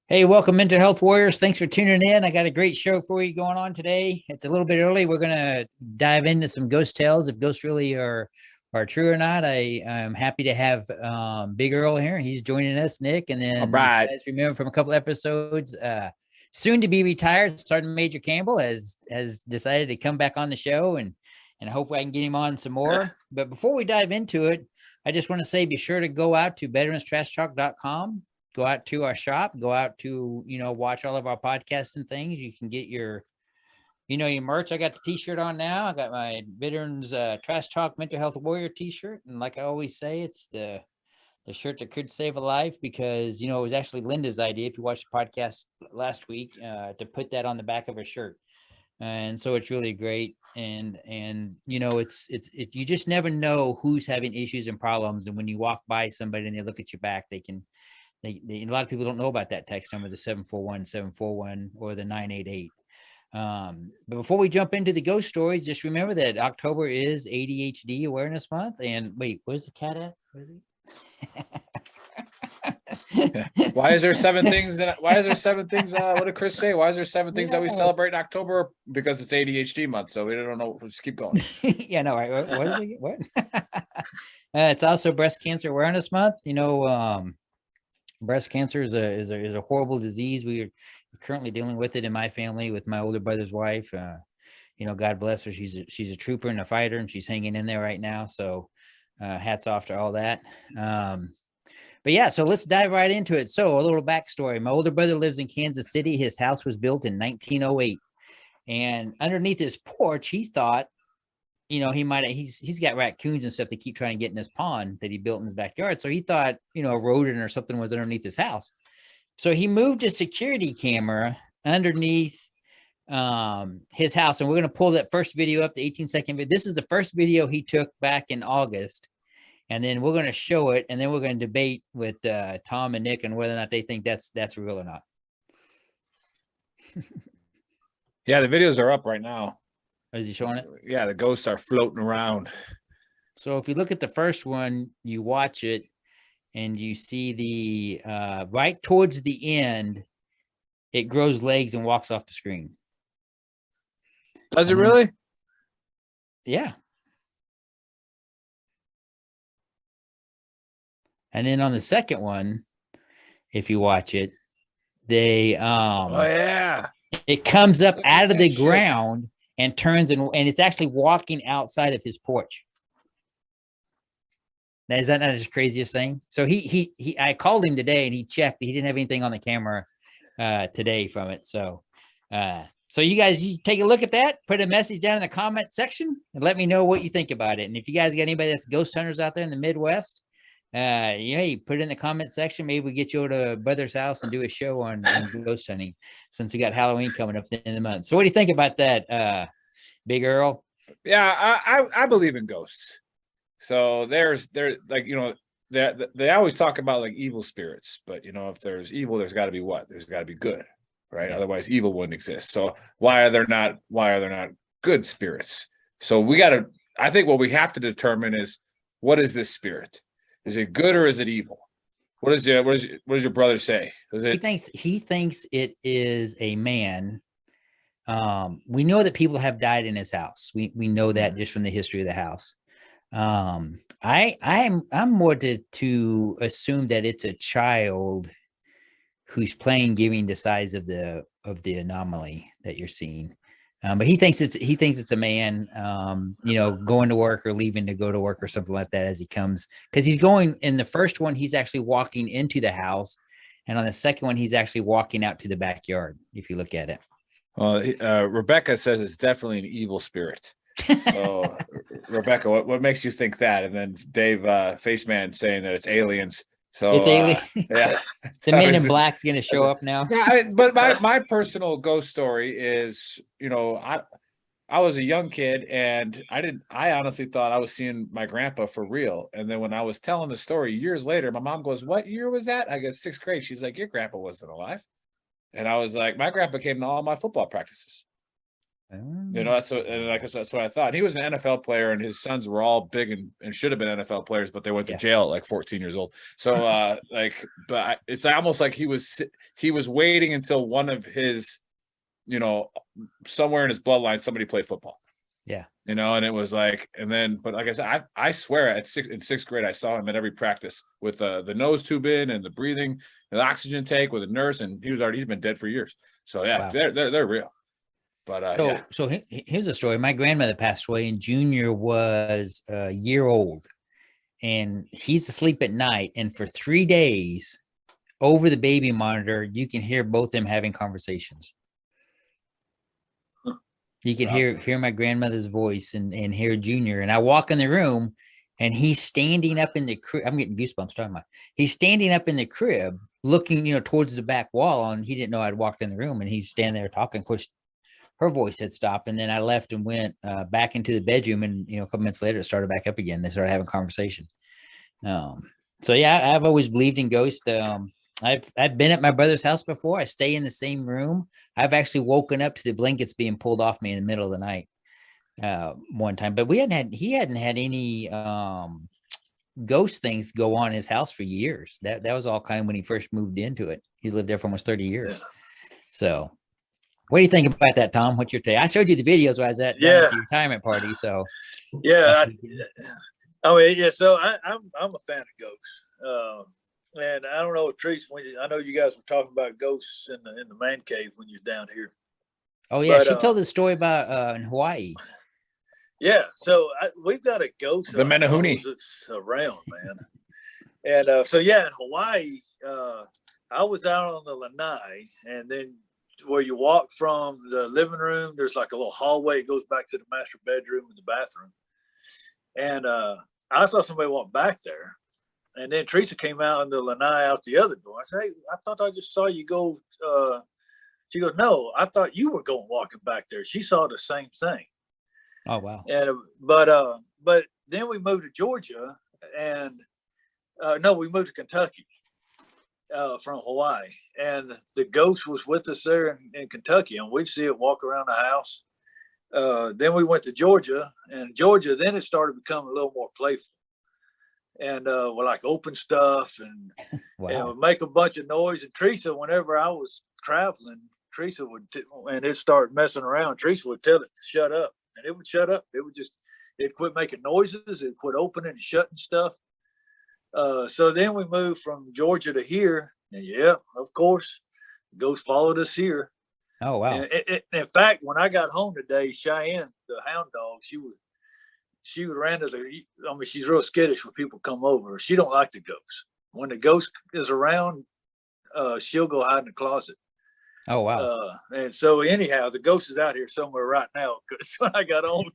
Hey, welcome, Mental Health Warriors. Thanks for tuning in. I got a great show for you going on today. It's a little bit early. We're going to dive into some ghost tales, if ghosts really are true or not. I'm happy to have Big Earl here. He's joining us, Nick. And All then, if right. you guys remember from a couple episodes, soon to be retired, Sergeant Major Campbell has decided to come back on the show, and hopefully I can get him on some more. But before we dive into it, I just want to say be sure to go out to veteranstrashtalk.com. Go out to our shop, go out to, watch all of our podcasts and things. You can get your merch. I got the t-shirt on now. I got my Veterans Trash Talk Mental Health Warrior t-shirt. And like I always say, it's the shirt that could save a life because, it was actually Linda's idea, if you watched the podcast last week, to put that on the back of her shirt. And so it's really great. And it's you just never know who's having issues and problems. And when you walk by somebody and they look at your back, they can, a lot of people don't know about that text number, the 741-741 or the 988. But before we jump into the ghost stories, just remember that October is ADHD Awareness Month. And wait, where's the cat at? Where is he? Why is there seven things? Why is there seven things? What did Chris say? Why is there seven things that we celebrate in October? Because it's ADHD month, so we don't know. We'll just keep going. Yeah, no, right. What is it? What? It's also Breast Cancer Awareness Month. Breast cancer is a horrible disease. We are currently dealing with it in my family with my older brother's wife. God bless her. She's a trooper and a fighter, and she's hanging in there right now. So hats off to all that. But yeah, so let's dive right into it. So a little backstory. My older brother lives in Kansas City. His house was built in 1908. And underneath his porch, he thought, he's got raccoons and stuff that keep trying to get in his pond that he built in his backyard. So he thought, a rodent or something was underneath his house. So he moved a security camera underneath his house. And we're going to pull that first video up, the 18-second video. This is the first video he took back in August. And then we're going to show it. And then we're going to debate with Tom and Nick on whether or not they think that's real or not. Yeah, the videos are up right now. Is he showing it? Yeah, the ghosts are floating around. So if you look at the first one, you watch it, and you see the right towards the end, it grows legs and walks off the screen. Does it really? Yeah. And then on the second one, if you watch it, they oh yeah, it comes up out of the ground and turns and it's actually walking outside of his porch. Now, is that not his craziest thing? So I called him today and he checked. He didn't have anything on the camera today from it. So you guys, you take a look at that, put a message down in the comment section and let me know what you think about it. And if you guys got anybody that's ghost hunters out there in the Midwest, you put it in the comment section. Maybe we get you over to brother's house and do a show on ghost hunting since we got Halloween coming up in the month. So what do you think about that, Big Earl? Yeah, I believe in ghosts. So there's like, they always talk about like evil spirits, but if there's evil, there's got to be what? There's got to be good, right? Yeah. Otherwise evil wouldn't exist. So why are there not good spirits? So I think what we have to determine is, what is this spirit? Is it good or is it evil? What does your brother say? He thinks it is a man. We know that people have died in his house. We know that just from the history of the house. I'm more to assume that it's a child who's playing, giving the size of the anomaly that you're seeing. But he thinks it's a man, going to work or leaving to go to work or something like that as he comes, because he's going in the first one, he's actually walking into the house. And on the second one, he's actually walking out to the backyard. If you look at it. Well, Rebecca says it's definitely an evil spirit. So Rebecca, what makes you think that? And then Dave, Faceman, saying that it's aliens. So it's alien. Yeah. The Men in Black's going to show up now. Yeah, but my personal ghost story is, I was a young kid and I honestly thought I was seeing my grandpa for real. And then when I was telling the story years later, my mom goes, "What year was that?" I guess 6th grade. She's like, "Your grandpa wasn't alive." And I was like, "My grandpa came to all my football practices." You know, that's what I thought. He was an NFL player, and his sons were all big and should have been NFL players, but they went to jail at like 14 years old. So, it's almost like he was waiting until one of his, you know, somewhere in his bloodline, somebody played football. Yeah. You know, and it was like, but like I said, I swear in sixth grade, I saw him at every practice with the nose tube in and the breathing, the oxygen tank with a nurse, and he's been dead for years. So yeah, wow. they're real. But so here's a story. My grandmother passed away, and Junior was a year old, and he's asleep at night. And for 3 days, over the baby monitor, you can hear both them having conversations. You can hear my grandmother's voice and hear Junior. And I walk in the room, and he's standing up in the crib. I'm getting goosebumps talking about. He's standing up in the crib, looking, you know, towards the back wall, and he didn't know I'd walked in the room, and he's standing there talking. Of course, her voice had stopped, and then I left and went back into the bedroom, and you know, a couple minutes later, it started back up again. They started having a conversation. So yeah, I've always believed in ghosts. I've been at my brother's house before. I stay in the same room. I've actually woken up to the blankets being pulled off me in the middle of the night one time, but he hadn't had any ghost things go on in his house for years. That was all kind of when he first moved into it. He's lived there for almost 30 years. Yeah. So what do you think about that, Tom? What's your take? I showed you the videos where I was at the retirement party. So yeah, So I'm a fan of ghosts, and I don't know, Trees. I know you guys were talking about ghosts in the man cave when you're down here. Oh yeah, she told the story about in Hawaii. Yeah, so we've got a ghost. The Menehune that's around, man. And so yeah, in Hawaii, I was out on the lanai, and then where you walk from the living room, there's like a little hallway. It goes back to the master bedroom and the bathroom. And I saw somebody walk back there. And then Teresa came out in the lanai out the other door. I said, hey, I thought I just saw you go. She goes, no, I thought you were going walking back there. She saw the same thing. Oh, wow. And but then we moved to Georgia, and we moved to Kentucky. From Hawaii, and the ghost was with us there in Kentucky, and we'd see it walk around the house. Then we went to Georgia, and then it started becoming a little more playful, and we like open stuff and wow. And would make a bunch of noise. And Teresa, whenever I was traveling, Teresa would and it started messing around, Teresa would tell it to shut up, and it would shut up. It'd quit making noises. It'd quit opening and shutting stuff. So then we moved from Georgia to here, and yeah, of course, the ghost followed us here. Oh wow! And in fact, when I got home today, Cheyenne, the hound dog, she would randomly. I mean, she's real skittish when people come over. She don't like the ghost. When the ghost is around, she'll go hide in the closet. Oh wow! And so anyhow, the ghost is out here somewhere right now, because when I got home,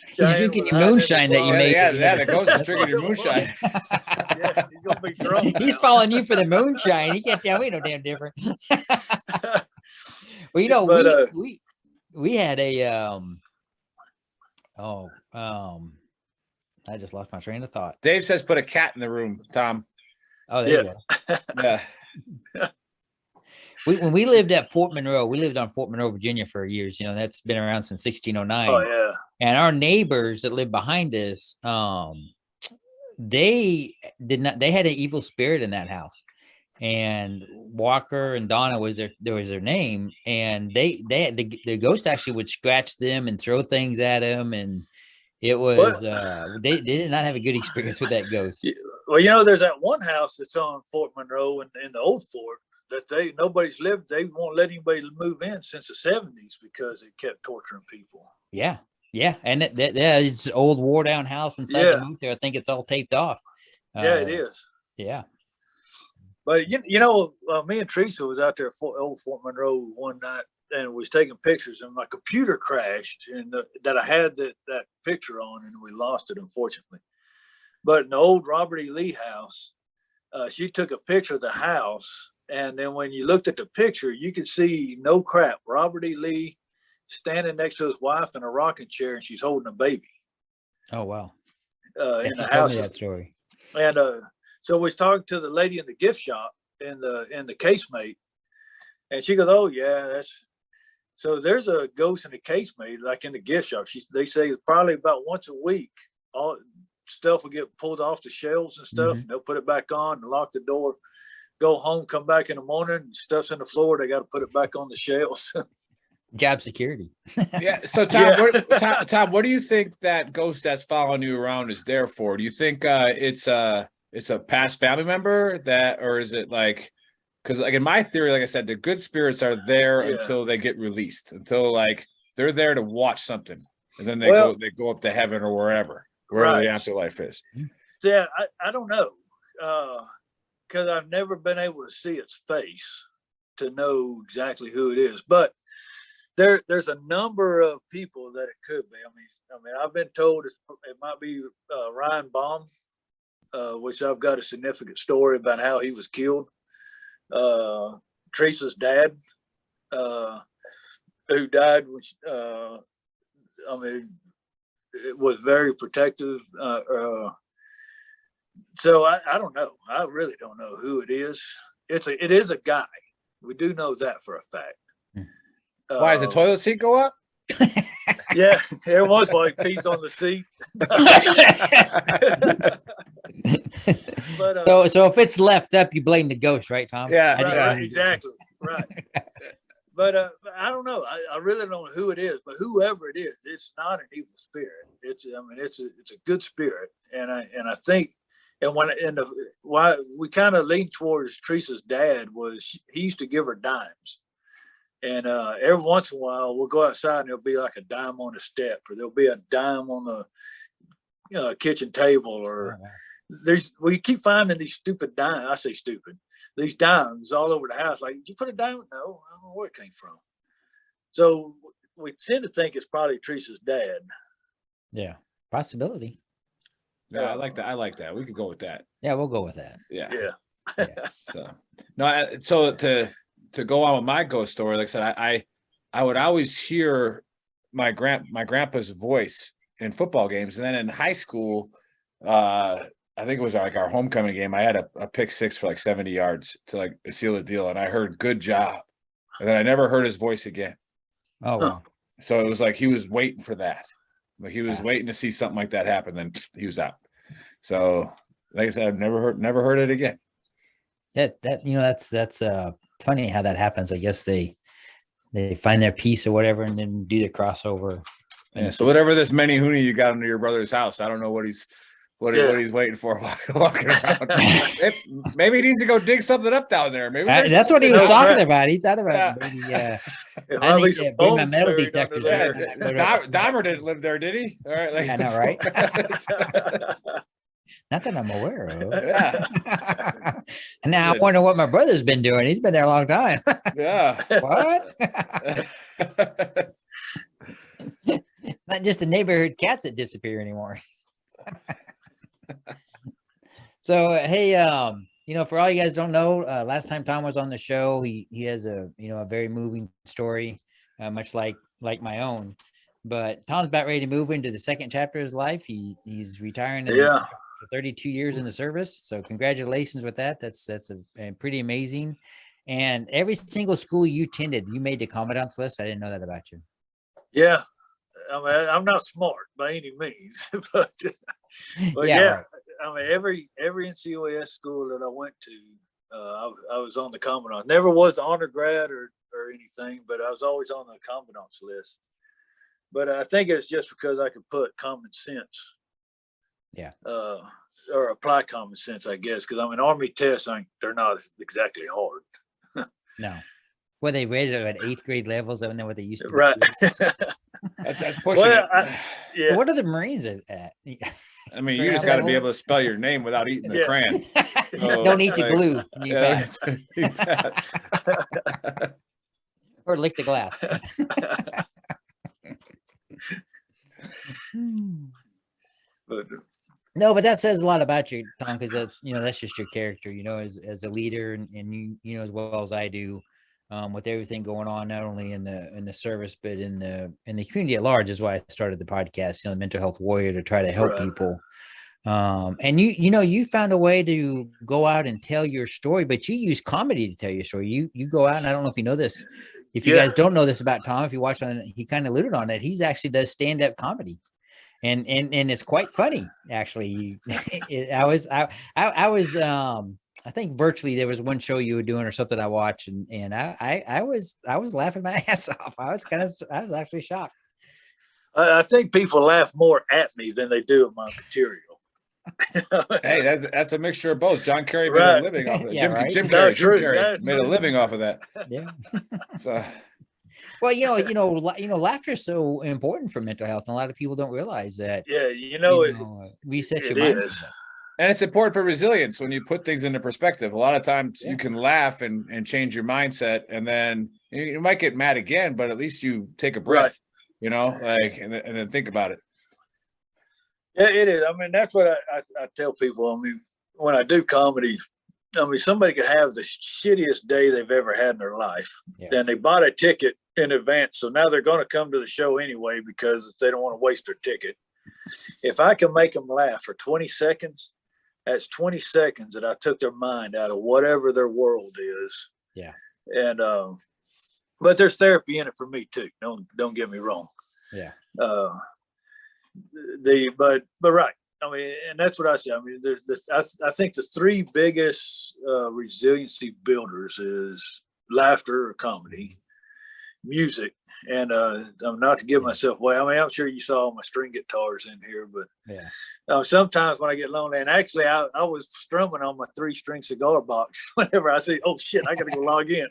he's drinking your moonshine that you made. Yeah, the ghost is drinking your moonshine. Yeah, he's gonna be drunk. He's following you for the moonshine. He can't tell me no damn different. Well, you know, we had a I just lost my train of thought. Dave says put a cat in the room, Tom. Oh, there you go. Yeah. When we lived at Fort Monroe, we lived on Fort Monroe, Virginia for years. You know, that's been around since 1609. Oh yeah. And our neighbors that lived behind us, they had an evil spirit in that house. And Walker and Donna was their name, and the ghost actually would scratch them and throw things at them, and it was they did not have a good experience with that ghost. Well, you know, there's that one house that's on Fort Monroe in the old fort that nobody's lived. They won't let anybody move in since the 70s because it kept torturing people. Yeah, and it's an old wore down house inside the moat there. I think it's all taped off. Yeah, it is. Yeah. But you know, me and Teresa was out there at old Fort Monroe one night, and was taking pictures, and my computer crashed, and that I had that picture on, and we lost it, unfortunately. But in the old Robert E. Lee house, she took a picture of the house, and then when you looked at the picture, you could see, no crap, Robert E. Lee standing next to his wife in a rocking chair, and she's holding a baby. Oh wow! In the house. Tell me that story. And so we was talking to the lady in the gift shop in the casemate, and she goes, "Oh yeah, So there's a ghost in the casemate, like in the gift shop. They say probably about once a week, all stuff will get pulled off the shelves and stuff, and they'll put it back on and lock the door. Go home, come back in the morning, and stuff's in the floor. They got to put it back on the shelves. Job security. Yeah. So Tom, what do you think that ghost that's following you around is there for? Do you think it's a past family member or is it like, because like in my theory, like I said, the good spirits are there until they get released, until like they're there to watch something, and then they go up to heaven or wherever the afterlife is. So, yeah, I don't know, because I've never been able to see its face to know exactly who it is, but there's a number of people that it could be. I mean, I've been told it might be Ryan Baum, which I've got a significant story about how he was killed. Teresa's dad, who died, which I mean, it was very protective. So I don't know. I really don't know who it is. It is a guy. We do know that for a fact. Why does the toilet seat go up? Yeah, everyone's like pees on the seat. But, so if it's left up, you blame the ghost, right, Tom? Yeah, right, exactly. Right. But I don't know. I really don't know who it is, but whoever it is, it's not an evil spirit. It's a good spirit, and I think, and why we kind of lean towards Teresa's dad was he used to give her dimes. And every once in a while, we'll go outside and there'll be like a dime on the step, or there'll be a dime on the kitchen table, or we keep finding these stupid dimes. I say stupid. These dimes all over the house. Like, did you put a dime? No, I don't know where it came from. So we tend to think it's probably Teresa's dad. Yeah, possibility. No, I like that. I like that. We could go with that. Yeah, we'll go with that. Yeah. Yeah. So to go on with my ghost story, like I said, I would always hear my grandpa's voice in football games, and then in high school, I think it was like our homecoming game. I had a pick six for like 70 yards to like seal the deal, and I heard "good job," and then I never heard his voice again. Oh, wow. So it was like he was waiting for that. Like he was waiting to see something like that happen. Then he was out. So, like I said, I've never heard it again. That's funny how that happens. I guess they find their piece or whatever, and then do the crossover. Yeah. So whatever this Many Hooney you got into your brother's house, I don't know what he's waiting for walking around. Maybe he needs to go dig something up down there. Maybe that's what he was talking about. He thought about maybe. I need to bring my metal detector. Dahmer didn't live there, did he? All right, like, I know, right? Not that I'm aware of. Yeah. And now I wonder what my brother's been doing. He's been there a long time. Yeah. What? Not just the neighborhood cats that disappear anymore. So hey, for all you guys don't know, last time Tom was on the show, he has a very moving story, much like my own. But Tom's about ready to move into the second chapter of his life. He's retiring. 32 years in the service. So congratulations with that. That's a pretty amazing. And every single school you attended, you made the commandant's list. I didn't know that about you. Yeah. I mean, I'm not smart by any means, but yeah. Right. I mean, every NCOS school that I went to, I was on the commandant. Never was the honor grad or anything, but I was always on the commandant's list. But I think it's just because I could put common sense. Yeah. Or apply common sense, I guess, because I mean, Army tests, they're not exactly hard. No. Well, they rated it at 8th grade levels. I don't know what they used to. Right. That's pushing it. Yeah. What are the Marines at? I mean, you just got to be able to spell your name without eating the crayon. So, don't eat the glue. Or lick the glass. No, but that says a lot about you, Tom, because that's just your character, as a leader, and you know as well as I do, with everything going on, not only in the service, but in the community at large. Is why I started the podcast, the Mental Health Warrior, to try to help people. And you found a way to go out and tell your story, but you use comedy to tell your story. You go out, and I don't know if you know this, if you guys don't know this about Tom, if you watch on, he kind of alluded on that. He's actually does stand-up comedy. And it's quite funny, actually. I think virtually there was one show you were doing or something I watched, and I was laughing my ass off. I was actually shocked. I think people laugh more at me than they do at my material. Hey, that's a mixture of both. John Kerry made a living off of it. Yeah, Jim Carrey made a living off of that. Yeah. So, well, laughter is so important for mental health, and a lot of people don't realize that. Yeah, reset your mind. And it's important for resilience when you put things into perspective. A lot of times you can laugh and change your mindset, and then you might get mad again, but at least you take a breath, and then think about it. Yeah, it is. I mean, that's what I tell people. I mean, when I do comedy, I mean, somebody could have the shittiest day they've ever had in their life, and they bought a ticket in advance. So now they're going to come to the show anyway because they don't want to waste their ticket. If I can make them laugh for 20 seconds, that's 20 seconds that I took their mind out of whatever their world is. Yeah. And, but there's therapy in it for me too. Don't get me wrong. Yeah. But right. I mean, and that's what I say. I mean, I think the three biggest resiliency builders is laughter or comedy, music, and I'm not to give myself away. I mean, I'm sure you saw my string guitars in here, but sometimes when I get lonely, and actually I was strumming on my 3-string cigar box whenever I say, "Oh shit, I got to go log in."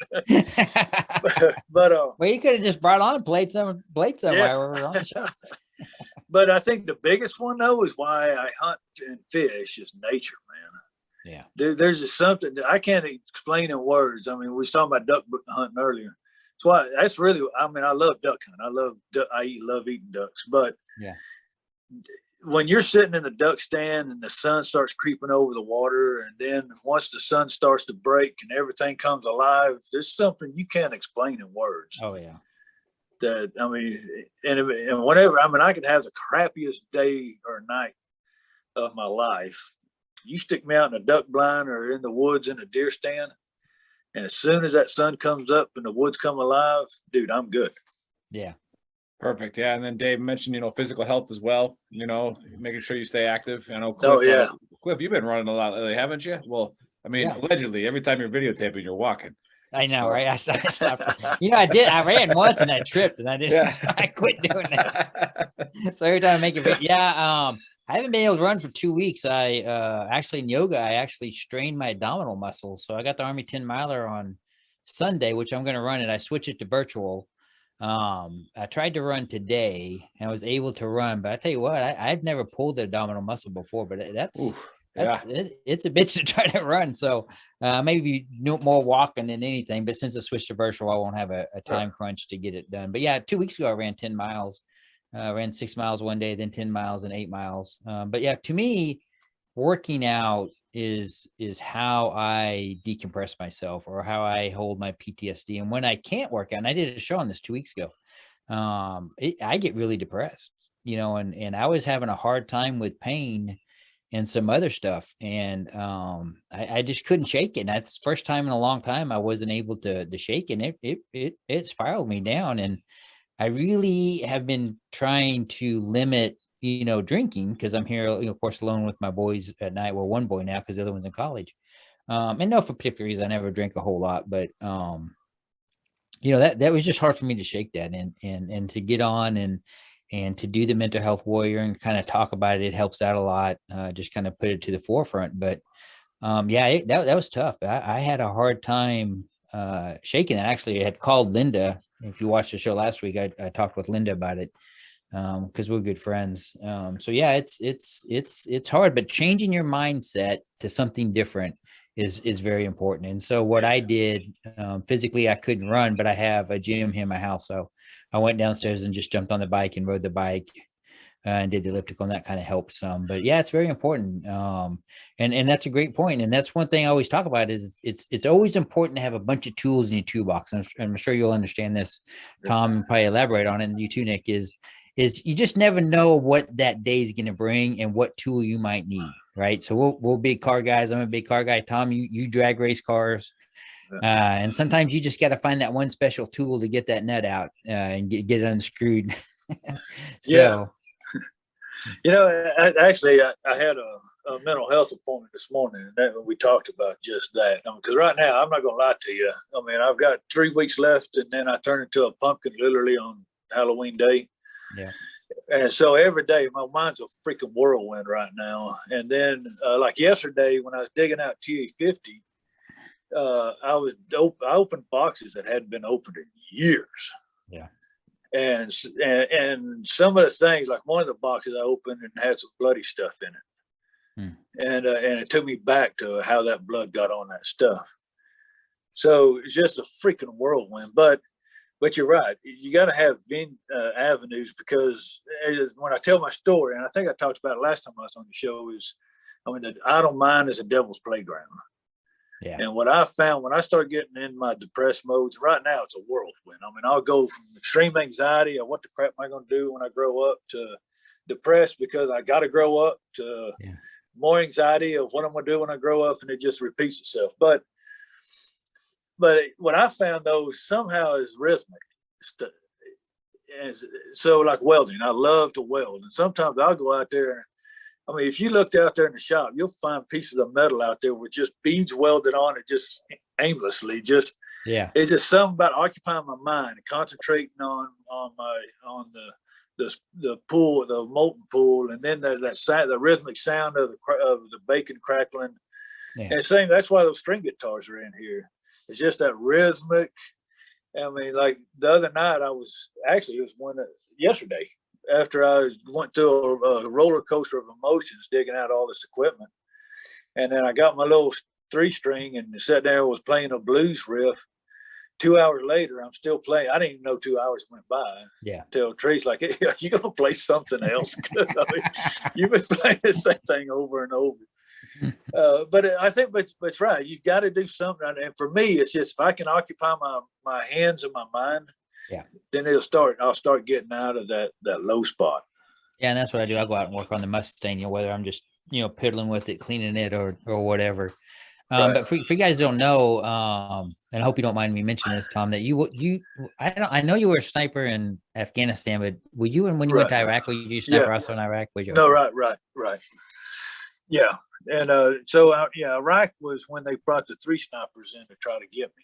but well, you could have just brought on and played somewhere while we were on the show. But I think the biggest one though is why I hunt and fish is nature, man. Yeah. There's just something that I can't explain in words. I mean, we were talking about duck hunting earlier. That's really, I mean, I love duck hunting. I love eating ducks, but when you're sitting in the duck stand and the sun starts creeping over the water, and then once the sun starts to break and everything comes alive, there's something you can't explain in words. Oh yeah. That, I mean, and whatever, I mean, I could have the crappiest day or night of my life. You stick me out in a duck blind or in the woods in a deer stand, and as soon as that sun comes up and the woods come alive, dude, I'm good. Yeah. Perfect. Yeah. And then Dave mentioned, physical health as well, making sure you stay active. I know, Cliff, Cliff, you've been running a lot lately, haven't you? Well, I mean, allegedly, every time you're videotaping, you're walking. I know, right? I stopped. I ran once and I tripped, and I quit doing that. So every time I make it, I haven't been able to run for 2 weeks. I actually in yoga, I actually strained my abdominal muscles. So I got the Army 10 miler on Sunday, which I'm going to run it. I switched it to virtual. I tried to run today and I was able to run, but I tell you what, I've never pulled the abdominal muscle before, but it's a bitch to try to run. So maybe more walking than anything, but since I switched to virtual, I won't have a time crunch to get it done. But 2 weeks ago, I ran 10 miles, ran 6 miles one day, then 10 miles and 8 miles. But to me, working out is how I decompress myself or how I hold my PTSD. And when I can't work out, and I did a show on this 2 weeks ago, I get really depressed, and I was having a hard time with pain and some other stuff. And I just couldn't shake it. And that's the first time in a long time I wasn't able to shake it. And it spiraled me down. And I really have been trying to limit, drinking, because I'm here, of course, alone with my boys at night. Well, one boy now, because the other one's in college. And no, for particular reasons, I never drink a whole lot, but that was just hard for me to shake that and to get on and to do the mental health warrior and kind of talk about it. It helps out a lot. Just kind of put it to the forefront. But that was tough. I had a hard time shaking that. Actually, I had called Linda. If you watched the show last week, I talked with Linda about it because we're good friends. It's hard, but changing your mindset to something different is very important. And so what I did, physically, I couldn't run, but I have a gym here in my house. So I went downstairs and just jumped on the bike and rode the bike and did the elliptical, and that kind of helped some. But it's very important. And that's a great point. And that's one thing I always talk about is it's always important to have a bunch of tools in your toolbox. And I'm sure you'll understand this, Tom, and probably elaborate on it. And you too, Nick, is you just never know what that day is going to bring and what tool you might need. Right. So we're big car guys. I'm a big car guy. Tom, you drag race cars. And sometimes you just got to find that one special tool to get that nut out and get it unscrewed. So, I had a mental health appointment this morning, and that we talked about just that. Because right now, I'm not going to lie to you. I mean, I've got 3 weeks left, and then I turn into a pumpkin literally on Halloween Day. Yeah. And so every day, my mind's a freaking whirlwind right now. And then, like yesterday, when I was digging out TA50, I opened boxes that hadn't been opened in years. Yeah. And some of the things, like one of the boxes I opened and had some bloody stuff in it. And it took me back to how that blood got on that stuff. So it's just a freaking whirlwind. But you're right. You got to have avenues, because when I tell my story, and I think I talked about it last time I was on the show, the idle mind is a devil's playground. Yeah. And what I found when I started getting in my depressed modes, right now it's a whirlwind. I mean, I'll go from extreme anxiety of what the crap am I going to do when I grow up, to depressed because I got to grow up, to more anxiety of what I'm going to do when I grow up, and it just repeats itself. But what I found, though, somehow is rhythmic. So like welding, I love to weld, and sometimes I'll go out there. I mean, if you looked out there in the shop, you'll find pieces of metal out there with just beads welded on it, just aimlessly. It's just something about occupying my mind and concentrating on the pool, the molten pool, and then the rhythmic sound of the bacon crackling. Yeah. And saying that's why those string guitars are in here. It's just that rhythmic. I mean, like the other night, yesterday, after I went through a roller coaster of emotions, digging out all this equipment. And then I got my little 3-string and sat there and was playing a blues riff. 2 hours later, I'm still playing. I didn't even know 2 hours went by. Yeah. Until Tree's like, hey, are you going to play something else? Because you've been playing the same thing over and over. But I think, but it's right. You've got to do something. And for me, it's just, if I can occupy my hands and my mind, then I'll start getting out of that low spot. Yeah. And that's what I do. I'll go out and work on the Mustang, whether I'm just, piddling with it, cleaning it or whatever. But for you guys who don't know, and I hope you don't mind me mentioning this, Tom, that I know you were a sniper in Afghanistan, but when you went to Iraq, were you sniper also in Iraq? No, right. Yeah. And Iraq was when they brought the 3 snipers in to try to get me.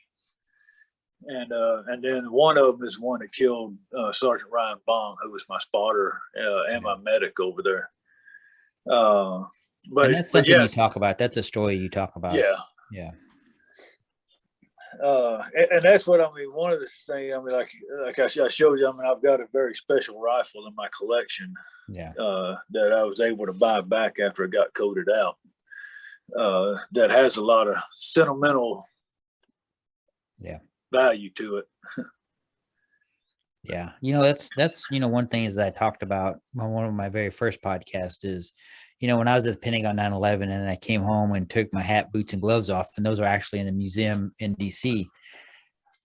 And then one of them is one that killed Sergeant Ryan Bong, who was my spotter and my medic over there. But and that's something you talk about. That's a story you talk about. Yeah. And that's what I mean. One of the things, I mean, like I showed you, I mean, I've got a very special rifle in my collection. That I was able to buy back after it got coded out. That has a lot of sentimental value to it. Yeah. That's one thing is that I talked about on one of my very first podcasts is, when I was at the Pentagon 9/11 and I came home and took my hat, boots, and gloves off, and those are actually in the museum in DC,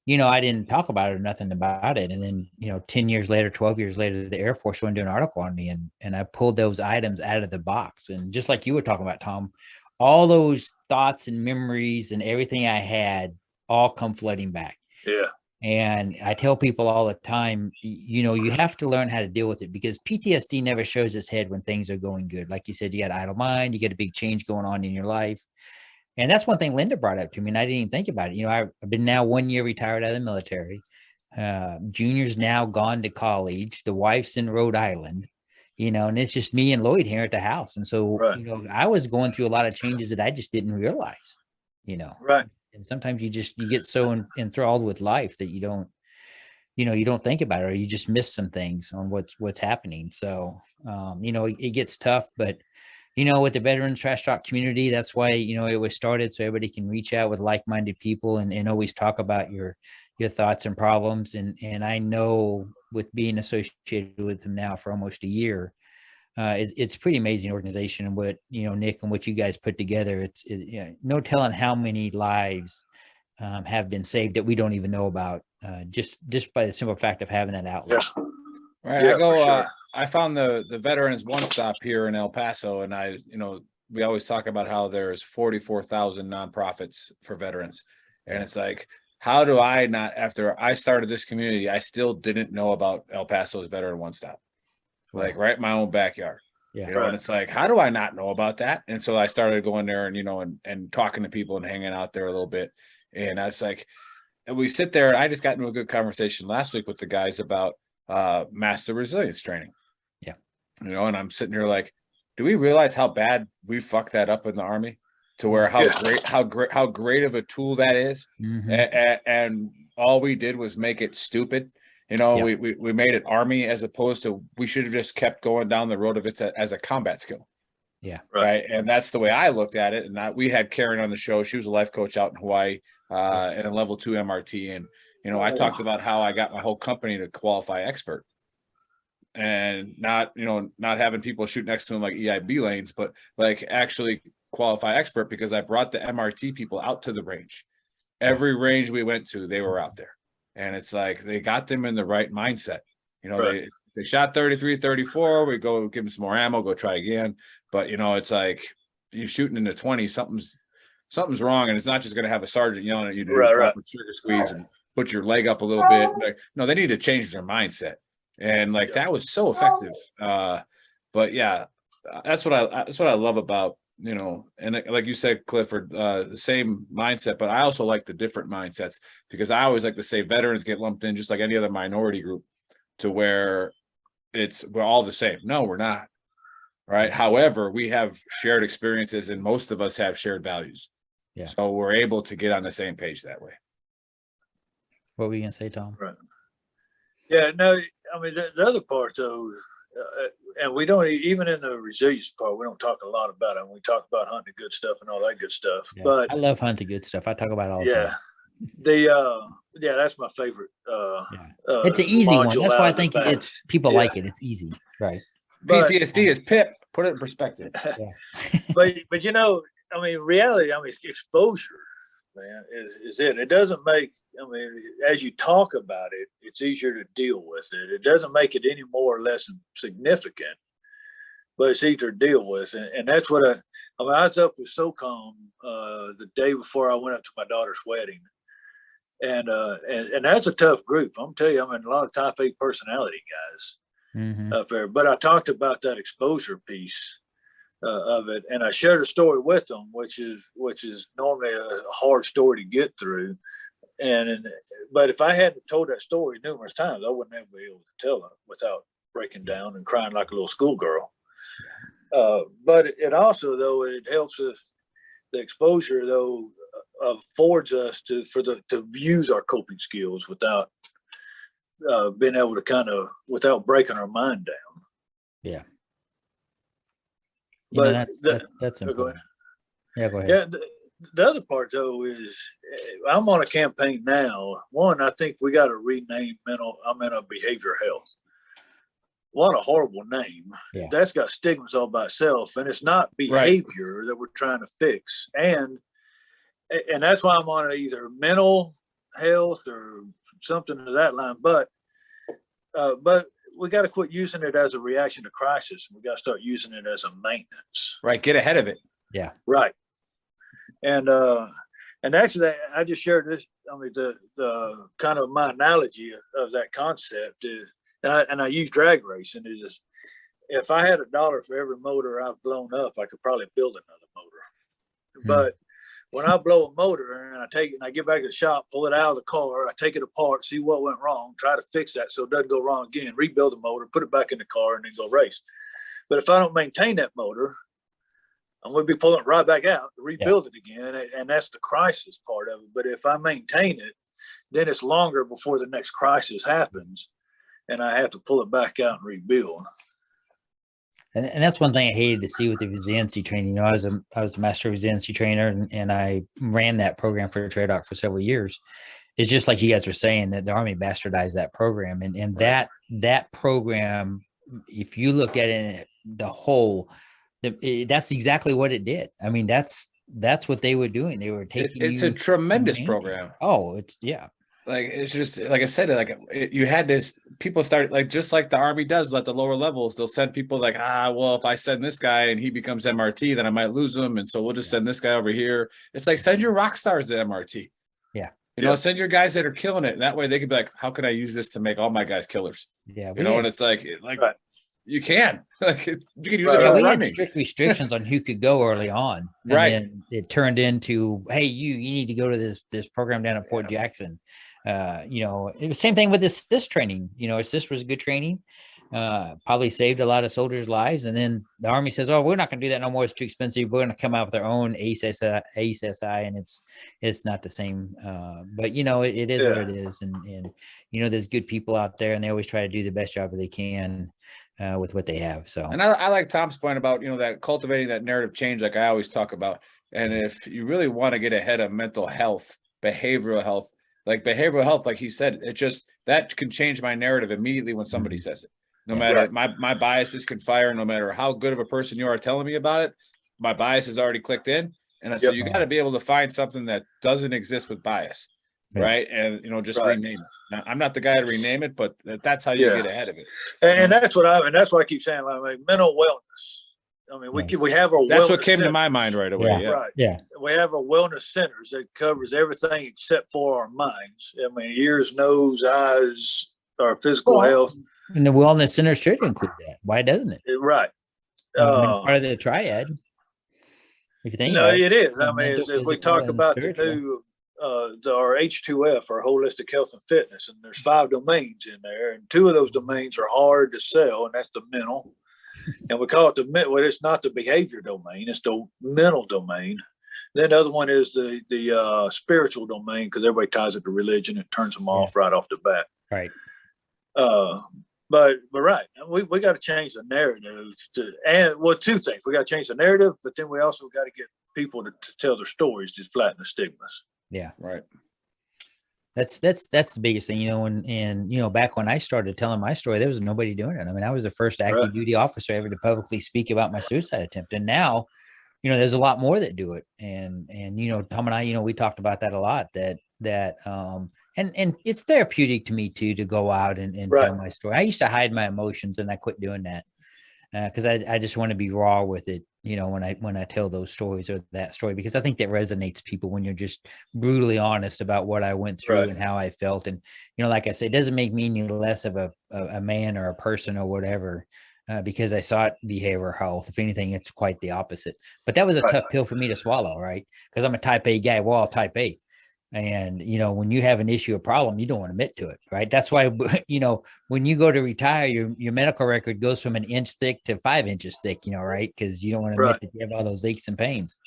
I didn't talk about it or nothing about it. And then, 10 years later, 12 years later, the Air Force wanted to do an article on me, and I pulled those items out of the box. And just like you were talking about, Tom, all those thoughts and memories and everything I had all come flooding back. Yeah. And I tell people all the time, you have to learn how to deal with it, because PTSD never shows its head when things are going good. Like you said, you got idle mind, you get a big change going on in your life. And that's one thing Linda brought up to me, and I didn't even think about it. I've been now 1 year retired out of the military. Junior's now gone to college. The wife's in Rhode Island, and it's just me and Lloyd here at the house. And so, I was going through a lot of changes that I just didn't realize, Right. And sometimes you get so enthralled with life that you don't think about it, or you just miss some things on what's happening. So, it gets tough, but, with the Veterans Trash Talk community, that's why, it was started, so everybody can reach out with like-minded people and always talk about your thoughts and problems. And I know, with being associated with them now for almost a year, it's a pretty amazing organization. And what, Nick, and what you guys put together, it's no telling how many lives have been saved that we don't even know about, just by the simple fact of having that outlet. Yeah. Right. Yeah, I found the Veterans One Stop here in El Paso, and we always talk about how there's 44,000 nonprofits for veterans. And it's like, how do I not, after I started this community, I still didn't know about El Paso's Veteran One Stop, like right in my own backyard. Yeah. You know, and it's like, how do I not know about that? And so I started going there and, you know, and talking to people and hanging out there a little bit. And I was like, and we sit there, and I just got into a good conversation last week with the guys about master resilience training. Yeah. You know, and I'm sitting here like, do we realize how bad we fucked that up in the Army, to where how great of a tool that is? And all we did was make it stupid. You know, we made it Army, as opposed to, we should have just kept going down the road of it as a combat skill. Yeah. Right. And that's the way I looked at it. And we had Karen on the show. She was a life coach out in Hawaii, and a level 2 MRT. And, you know, I talked about how I got my whole company to qualify expert, and not having people shoot next to them like EIB lanes, but like actually qualify expert, because I brought the MRT people out to the range. Every range we went to, they were out there. And it's like, they got them in the right mindset. You know, they shot 33, 34. We go give them some more ammo, go try again. But, you know, it's like, you're shooting in the 20s, something's wrong. And it's not just going to have a sergeant yelling at you to proper trigger squeeze and put your leg up a little bit. Like, no, they need to change their mindset. And like, that was so effective. But yeah, that's what I love about, you know, and like you said, Clifford, the same mindset, but I also like the different mindsets, because I always like to say veterans get lumped in just like any other minority group, to where we're all the same. No, we're not. Right. However, we have shared experiences, and most of us have shared values. Yeah. So we're able to get on the same page that way. What were you gonna say, Tom? Right. Yeah, no, I mean, the other part though, and we don't, even in the resilience part, we don't talk a lot about it. We talk about hunting the good stuff and all that good stuff. Yeah, but I love hunting good stuff. I talk about it all the time. That's my favorite. It's an easy one. That's why I think it's people like it. It's easy, right? PTSD is PIP. Put it in perspective. but you know, I mean, reality. I mean, exposure, man, is it. It doesn't make. I mean, as you talk about it, it's easier to deal with it. It doesn't make it any more or less significant, but it's easier to deal with. And that's what I was up with SOCOM the day before I went up to my daughter's wedding. And that's a tough group. I'm telling you, I'm in a lot of type A personality guys up there. But I talked about that exposure piece of it, and I shared a story with them, which is normally a hard story to get through. But if I hadn't told that story numerous times, I wouldn't ever be able to tell it without breaking down and crying like a little schoolgirl. But it also, though, it helps us. The exposure, though, affords us to use our coping skills without being able to without breaking our mind down. Yeah. But that's important. Go ahead. Yeah, go ahead. Yeah. The other part, though, is I'm on a campaign now. One, I think we got to rename mental behavioral health. What a horrible name. Yeah. That's got stigmas all by itself, and it's not behavior that we're trying to fix. And that's why I'm on either mental health or something to that line. But we got to quit using it as a reaction to crisis. We got to start using it as a maintenance. Right. Get ahead of it. Yeah. Right. And actually, I just shared this. I mean, the kind of my analogy of that concept is, and I use drag racing, is just, if I had $1 for every motor I've blown up, I could probably build another motor. But when I blow a motor and I take it and I get back to the shop, pull it out of the car, I take it apart, see what went wrong, try to fix that so it doesn't go wrong again, rebuild the motor, put it back in the car, and then go race. But if I don't maintain that motor, I'm going to be pulling it right back out to rebuild it again. And that's the crisis part of it. But if I maintain it, then it's longer before the next crisis happens, and I have to pull it back out and rebuild. And that's one thing I hated to see with the resiliency training. You know, I was a master resiliency trainer, and I ran that program for TradeDoc for several years. It's just like you guys were saying, that the Army bastardized that program, and that program, if you look at it the whole, that's exactly what it did. I mean, that's what they were doing. They were taking. It's a tremendous program. Oh, like, it's just, like I said, like you had this, people start, like, just like the Army does at the lower levels, they'll send people like, well, if I send this guy and he becomes MRT, then I might lose him. And so we'll just send this guy over here. It's like, send your rock stars to MRT. Yeah. You know, send your guys that are killing it. And that way they could be like, how can I use this to make all my guys killers? Yeah. You know, and it's like Right. you can. Like you can use Right. it Yeah, for we had running. strict restrictions on who could go early on. And Right. then it turned into, hey, you need to go to this program down at Fort Jackson. You know, it was the same thing with this training. You know, assist was good training. Probably saved a lot of soldiers' lives. And then the Army says, oh, we're not going to do that no more. It's too expensive. We're going to come out with our own ACSI, and it's not the same. But you know, it is what it is. And you know, there's good people out there, and they always try to do the best job that they can with what they have. So, and I like Tom's point about, you know, that cultivating that narrative change, like I always talk about. And if you really want to get ahead of mental health, behavioral health, like he said, it just, that can change my narrative immediately when somebody says it. No matter my biases can fire, no matter how good of a person you are telling me about it, my bias has already clicked in. And so you got to be able to find something that doesn't exist with bias. Right. And, you know, just rename it. Now, I'm not the guy to rename it, but that's how you get ahead of it. And that's what I keep saying, like mental wellness. I mean, we have our that's wellness what came centers. to my mind right away. Right. Yeah. We have our wellness centers that covers everything except for our minds. I mean, ears, nose, eyes, our physical health. And the wellness center should include that. Why doesn't it? Right. I mean, it's part of the triad. If you think it is. I mean, as we talk about the new our H2F, our holistic health and fitness, and there's 5 domains in there, and 2 of those domains are hard to sell, and that's the mental. And we call it well, it's not the behavior domain, it's the mental domain. Then the other one is the spiritual domain, because everybody ties it to religion. It turns them off right off the bat. Right. But right, we got to change the narrative and 2 things. We got to change the narrative, but then we also got to get people to tell their stories to flatten the stigmas. Yeah. Right. That's the biggest thing, you know, and you know, back when I started telling my story, there was nobody doing it. I mean, I was the first active duty officer ever to publicly speak about my suicide attempt. And now, you know, there's a lot more that do it. And, you know, Tom and I, you know, we talked about that a lot, and it's therapeutic to me too, to go out and tell my story. I used to hide my emotions, and I quit doing that. Because I just want to be raw with it, you know, when I tell those stories or that story, because I think that resonates people when you're just brutally honest about what I went through and how I felt. And, you know, like I said, it doesn't make me any less of a man or a person or whatever, because I sought behavioral health. If anything, it's quite the opposite. But that was a tough pill for me to swallow, right? Because I'm a type A guy. We're all type A. And, you know, when you have an issue, a problem, you don't want to admit to it, right? That's why, you know, when you go to retire, your medical record goes from 1 inch thick to 5 inches thick, you know, right? Because you don't want to admit that you have all those aches and pains.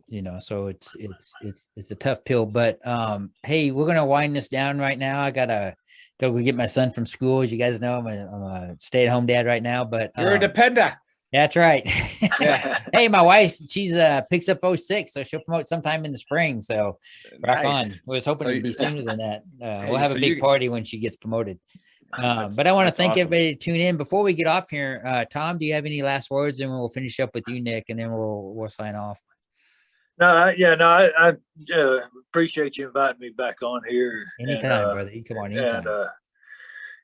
You know, so it's a tough pill. But hey, we're gonna wind this down right now. I gotta go get my son from school. As you guys know, I'm a stay-at-home dad right now. But you're a depender. That's right. Hey, my wife, she's picks up 06, so she'll promote sometime in the spring. So rock on. We was hoping it'd be sooner than that. We'll have a big party when she gets promoted. But I want to thank everybody to tune in. Before we get off here, Tom, do you have any last words? And we'll finish up with you, Nick, and then we'll sign off. I appreciate you inviting me back on here. Anytime, brother. You come on anytime.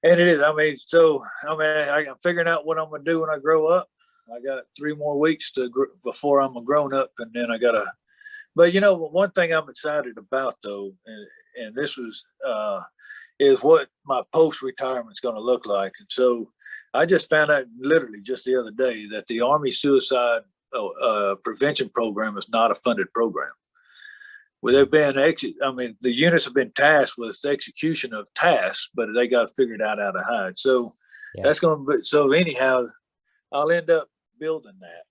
And it is. I mean, I'm figuring out what I'm gonna do when I grow up. I got 3 more weeks before I'm a grown up, and then but you know, one thing I'm excited about though, and this was, is what my post-retirement is going to look like. And so I just found out literally just the other day that the Army suicide prevention program is not a funded program. Well, the units have been tasked with execution of tasks, but they got to figure it out how to hide. So that's going to be, so anyhow, I'll end up building that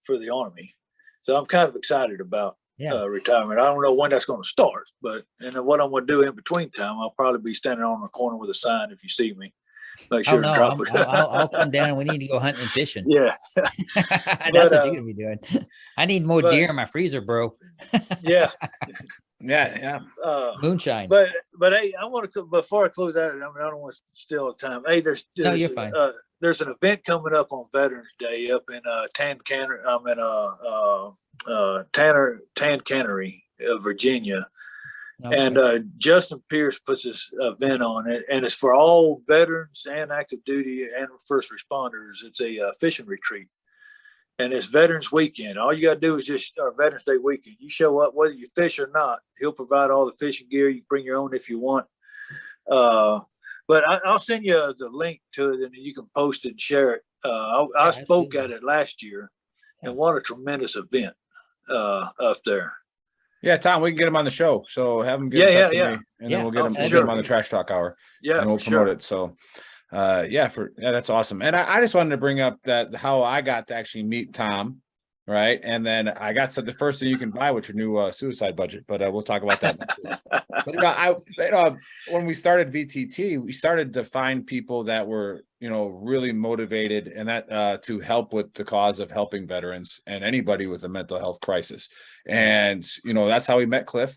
for the Army. So I'm kind of excited about retirement. I don't know when that's going to start, but what I'm going to do in between time, I'll probably be standing on the corner with a sign if you see me. Make sure to drop it. I'll come down. We need to go hunting and fishing. Yeah. That's what you're going to be doing. I need more deer in my freezer, bro. Yeah. Moonshine. But hey, I want to, before I close out, I don't want to steal time. Hey, no, you're fine. There's an event coming up on Veterans Day up in Tan Cannery, Virginia. Okay. And Justin Pierce puts this event on it, and it's for all veterans and active duty and first responders. It's a fishing retreat. and it's Veterans Weekend. All you got to do is just Veterans Day weekend. You show up, whether you fish or not. He'll provide all the fishing gear. You bring your own if you want. But I'll send you the link to it, and you can post it and share it. I spoke at it last year, and what a tremendous event up there. Yeah, Tom, we can get him on the show. So have him get in touch with me, and then we'll get him on the Trash Talk Hour. Yeah, and we'll promote it. So that's awesome. And I just wanted to bring up that how I got to actually meet Tom, right? And then I got the first thing you can buy with your new suicide budget, but we'll talk about that next week. But when we started VTT, we started to find people that were really motivated and that to help with the cause of helping veterans and anybody with a mental health crisis. And that's how we met Cliff,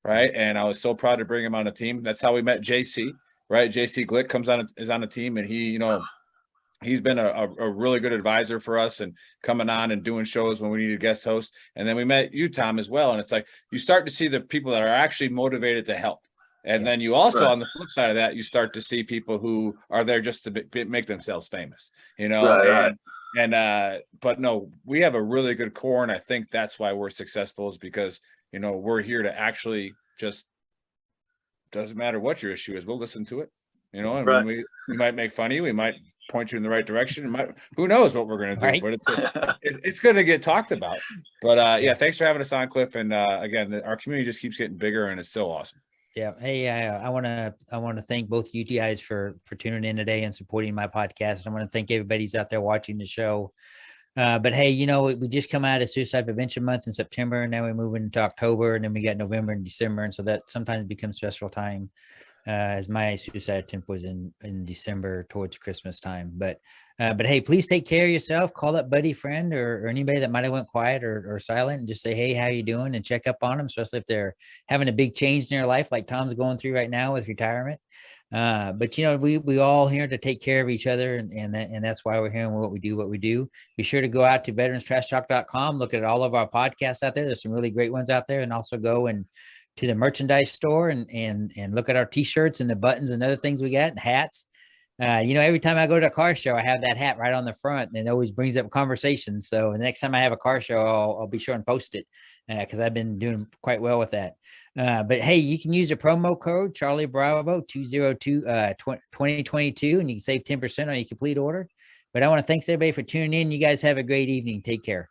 right? And I was so proud to bring him on the team. That's how we met JC. Right, JC Glick is on the team, and he's been a really good advisor for us and coming on and doing shows when we need a guest host. And then we met you, Tom, as well. And it's like you start to see the people that are actually motivated to help, and then you also on the flip side of that, you start to see people who are there just to make themselves famous, Right. But no, we have a really good core, and I think that's why we're successful is because we're here to actually just. Doesn't matter what your issue is, we'll listen to it, and we might make fun of you, we might point you in the right direction, who knows what we're going to do, but it's going to get talked about. But thanks for having us on, Cliff. And again, our community just keeps getting bigger, and it's so awesome. Yeah. Hey, I want to thank both you guys for tuning in today and supporting my podcast. I want to thank everybody who's out there watching the show. But hey, we just come out of Suicide Prevention Month in September, and now we move into October, and then we got November and December, and so that sometimes becomes stressful time. As my suicide attempt was in December towards Christmas time. But hey, please take care of yourself. Call that buddy, friend, or anybody that might have went quiet or silent, and just say, hey, how you doing? And check up on them, especially if they're having a big change in their life, like Tom's going through right now with retirement. But we all here to take care of each other, and that's why we're here and what we do. Be sure to go out to veteranstrashtalk.com, look at all of our podcasts out there. There's some really great ones out there, and also go and to the merchandise store and look at our t-shirts and the buttons and other things we got and hats. Every time I go to a car show, I have that hat right on the front, and it always brings up conversations. So the next time I have a car show, I'll be sure and post it because I've been doing quite well with that. But hey, you can use the promo code Charlie Bravo 202 2022, and you can save 10% on your complete order. But I want to thank everybody for tuning in. You guys have a great evening. Take care.